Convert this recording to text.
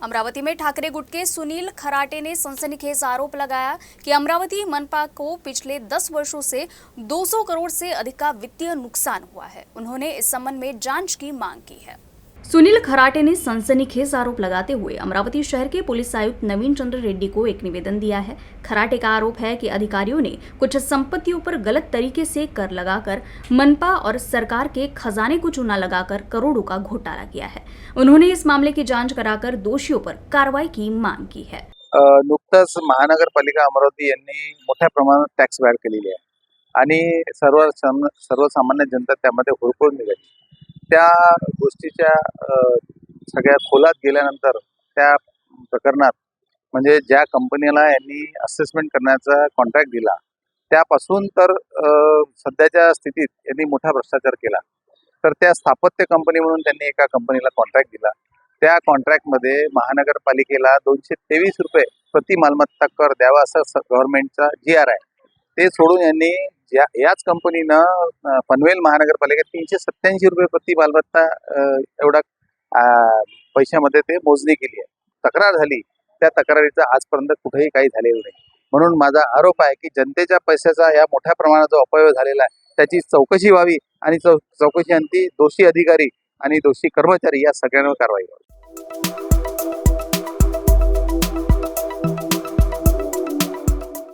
अमरावती में ठाकरे गुट के सुनील खराटे ने सनसनीखेज आरोप लगाया कि अमरावती मनपा को पिछले 10 वर्षों से 200 करोड़ से अधिक का वित्तीय नुकसान हुआ है। उन्होंने इस संबंध में जांच की मांग की है। सुनील खराटे ने सनसनीखेज आरोप लगाते हुए अमरावती शहर के पुलिस आयुक्त नवीन चंद्र रेड्डी को एक निवेदन दिया है। खराटे का आरोप है कि अधिकारियों ने कुछ संपत्तियों पर गलत तरीके से कर लगाकर मनपा और सरकार के खजाने को चूना लगाकर करोड़ों का घोटाला किया है। उन्होंने इस मामले की जांच कराकर दोषियों पर कार्रवाई की मांग की है। नुकताच महानगरपालिका अमरावती यांनी मोठ्या प्रमाणात टॅक्स वाढ केलेली आहे आणि सर्वसामान्य जनता त्यामध्ये होरपळून निघाली। त्या गोष्टीच्या सगळ्या खोलात गेल्यानंतर त्या प्रकरणात म्हणजे ज्या कंपनीला यांनी असेसमेंट करण्याचा कॉन्ट्रॅक्ट दिला त्यापासून तर सध्याच्या स्थितीत यांनी मोठा भ्रष्टाचार केला। तर त्या स्थापत्य कंपनी म्हणून त्यांनी एका कंपनीला कॉन्ट्रॅक्ट दिला। त्या कॉन्ट्रॅक्टमध्ये महानगरपालिकेला 223 रुपये प्रति मालमत्ता कर द्यावा असं गव्हर्नमेंटचा GR आहे। ते सोडून यांनी याच कंपनीनं पनवेल महानगरपालिकेत 387 रुपये प्रति मालमत्ता एवढा पैशामध्ये ते मोजणी केली आहे। तक्रार झाली, त्या तक्रारीचा आजपर्यंत कुठेही काही झालेलं नाही। म्हणून माझा आरोप आहे की जनतेच्या पैशाचा या मोठ्या प्रमाणात जो अपव्यय झालेला आहे त्याची चौकशी व्हावी आणि चौकशी अंती दोषी अधिकारी आणि दोषी कर्मचारी या सगळ्यांवर कारवाई व्हावी।